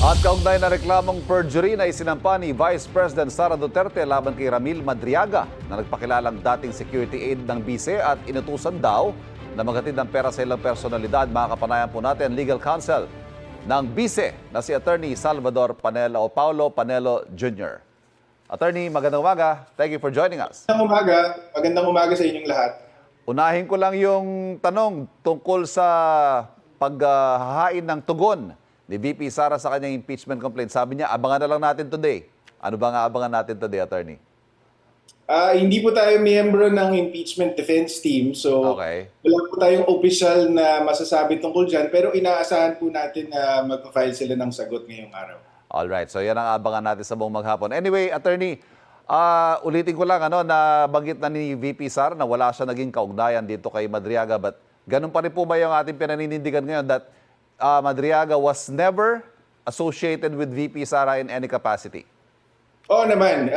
At kaugnay na reklamong perjury na isinampa ni Vice President Sara Duterte laban kay Ramil Madriaga na nagpakilalang dating security aide ng bise at inutusan daw na maghatid ng pera sa ilang personalidad. Makakapanayan po natin legal counsel ng bise na si Attorney Salvador Panelo o Paulo Panelo Jr. Attorney, magandang umaga. Thank you for joining us. Magandang umaga sa inyong lahat. Unahin ko lang yung tanong tungkol sa paghahain ng tugon ni VP Sara sa kanyang impeachment complaint. Sabi niya, abangan na lang natin today. Ano ba nga abangan natin today, Attorney? Hindi po tayo miyembro ng impeachment defense team. So wala po tayong official na masasabi tungkol dyan. Pero inaasahan po natin na mag-file sila ng sagot ngayong araw. Alright, so yan ang abangan natin sa buong maghapon. Anyway, Attorney, ulitin ko lang na banggit na ni VP Sara na wala siya naging kaugnayan dito kay Madriaga. But ganun pa rin po ba yung ating pinaninindigan ngayon that Madriaga was never associated with VP Sara in any capacity? Oo naman.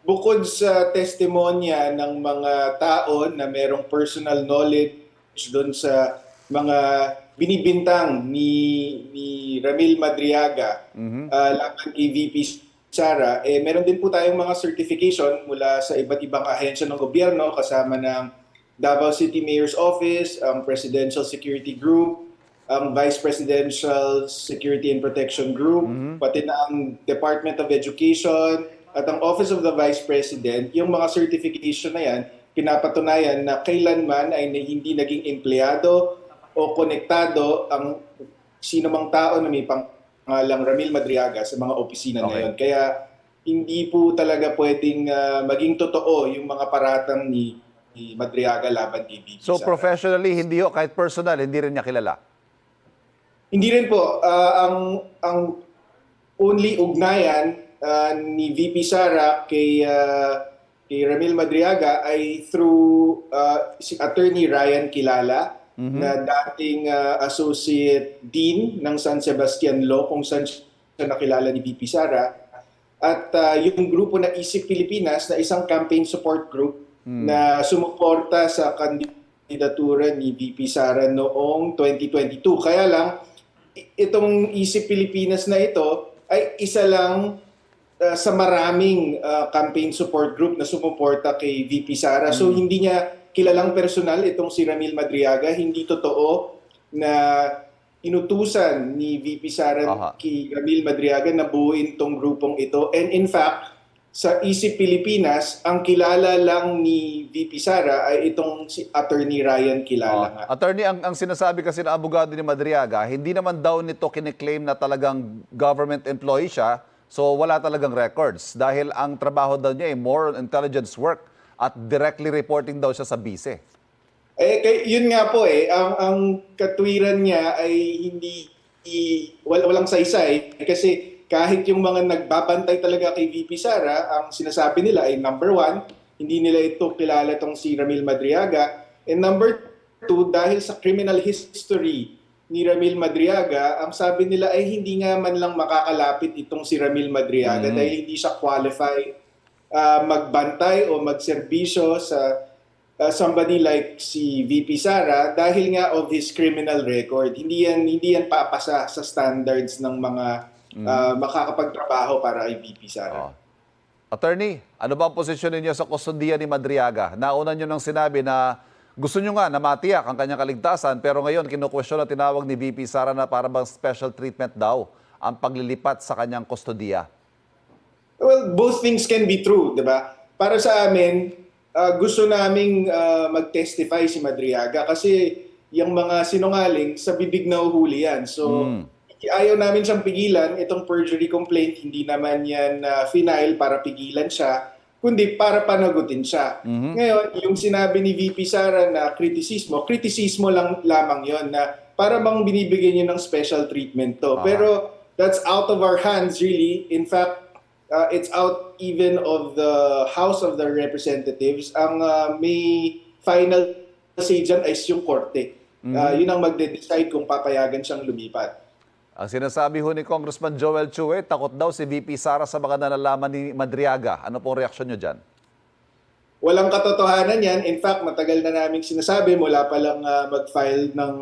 Bukod sa testimonya ng mga tao na merong personal knowledge doon sa mga binibintang ni Ramil Madriaga laban kay VP Sara, meron din po tayong mga certification mula sa iba't ibang ahensya ng gobyerno kasama ng Davao City Mayor's Office, ang Presidential Security Group, ang Vice Presidential Security and Protection Group, pati na ang Department of Education at ang Office of the Vice President. Yung mga certification na yan, pinapatunayan na kailanman ay hindi naging empleyado o konektado ang sino mang tao na may pangalang Ramil Madriaga sa mga opisina na yun. Kaya hindi po talaga pwedeng maging totoo yung mga paratang ni Madriaga laban kay VP So Sara. professionally, hindi ho, kahit personal, hindi rin niya kilala? Hindi rin po. Ang only ugnayan ni VP Sara kay Ramil Madriaga ay through si Attorney Ryan Kilala na dating Associate Dean ng San Sebastian Law kung saan siya nakilala ni VP Sara. At yung grupo na Isip Pilipinas na isang campaign support group na sumuporta sa kandidatura ni VP Sara noong 2022. Kaya lang, itong Isip Pilipinas na ito ay isa lang sa maraming campaign support group na sumuporta kay VP Sara. So hindi niya kilalang personal itong si Ramil Madriaga. Hindi totoo na inutusan ni VP Sara kay Ramil Madriaga na buuin itong grupong ito. And in fact, sa Isip Pilipinas, ang kilala lang ni VP Sara ay itong si Attorney Ryan Kilala nga. Attorney, ang sinasabi kasi ng abogado ni Madriaga, hindi naman daw nito kiniklaim na talagang government employee siya, so wala talagang records. Dahil ang trabaho daw niya ay more intelligence work at directly reporting daw siya sa bise. Yun nga po ang katwiran niya ay walang saysay kasi kahit yung mga nagbabantay talaga kay VP Sara, ang sinasabi nila ay number one, hindi nila ito kilala itong si Ramil Madriaga. And number two, dahil sa criminal history ni Ramil Madriaga, ang sabi nila ay hindi nga man lang makakalapit itong si Ramil Madriaga dahil hindi siya qualified magbantay o magserbisyo sa somebody like si VP Sara dahil nga of his criminal record. Hindi yan papasa sa standards ng mga makakapagtrabaho para kay VP Sara. Attorney, ano ba ang posisyon ninyo sa kustodiya ni Madriaga? Nauna nyo nang sinabi na gusto nyo nga na matiyak ang kanyang kaligtasan, pero ngayon kinukwestiyon na tinawag ni VP Sara na para bang special treatment daw ang paglilipat sa kanyang kustodiya. Well, both things can be true, di ba? Para sa amin, gusto naming mag-testify si Madriaga kasi yung mga sinungaling sa bibig na uhuli yan. So, ayaw namin siyang pigilan. Itong perjury complaint, hindi naman yan final para pigilan siya, kundi para panagutin siya. Ngayon, yung sinabi ni VP Sara na kritisismo lang lamang yon na para bang binibigyan niyo ng special treatment to. Pero that's out of our hands really. In fact, it's out even of the House of the Representatives. Ang may final say dyan ay yung korte. Yun ang magde-decide kung papayagan siyang lumipat. Ang sinasabi ho ni Congressman Joel Chue, takot daw si VP Sara sa mga nalalaman ni Madriaga. Ano po reaksyon nyo dyan? Walang katotohanan yan. In fact, matagal na naming sinasabi mula pa lang mag-file ng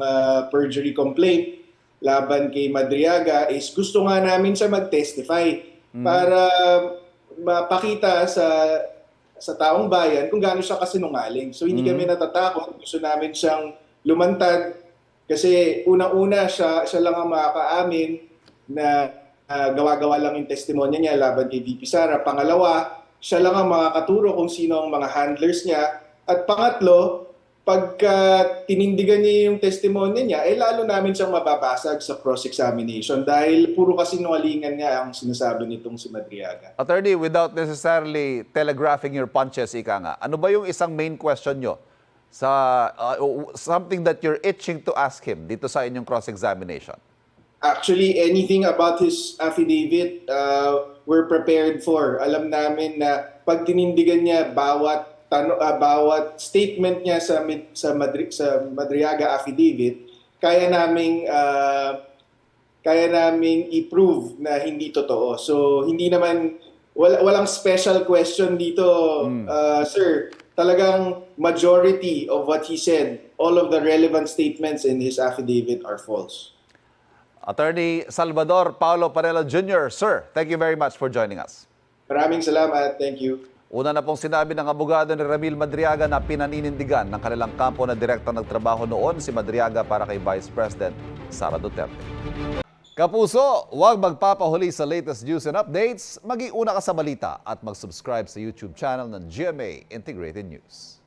perjury complaint laban kay Madriaga is gusto nga namin siya mag-testify para mapakita sa taong bayan kung gaano siya kasinungaling. So hindi kami natatakot, gusto namin siyang lumantad kasi unang-una siya lang ang makakaamin na gawa-gawa lang yung testimonya niya laban kay VP Sara. Pangalawa, siya lang ang makakaturo kung sino ang mga handlers niya. At pangatlo, pagka tinindigan niya yung testimonya niya, lalo namin siyang mababasag sa cross-examination dahil puro kasinungalingan nga ang sinasabi nitong si Madriaga. Attorney, without necessarily telegraphing your punches, ika nga, ano ba yung isang main question nyo sa something that you're itching to ask him dito sa inyong cross-examination? Actually, anything about his affidavit, we're prepared for. Alam namin na pag tinindigan niya bawat statement niya sa Madriaga affidavit, kaya naming i-prove na hindi totoo. So hindi naman walang special question dito, sir. Talagang majority of what he said, all of the relevant statements in his affidavit are false. Attorney Salvador Paulo Panelo Jr., sir, thank you very much for joining us. Maraming salamat. Thank you. Una na pong sinabi ng abogado ni Ramil Madriaga na pinaninindigan ng kanilang kampo na direkta nagtrabaho noon si Madriaga para kay Vice President Sara Duterte. Kapuso, huwag magpapahuli sa latest news and updates. Mag-iuna ka sa balita at mag-subscribe sa YouTube channel ng GMA Integrated News.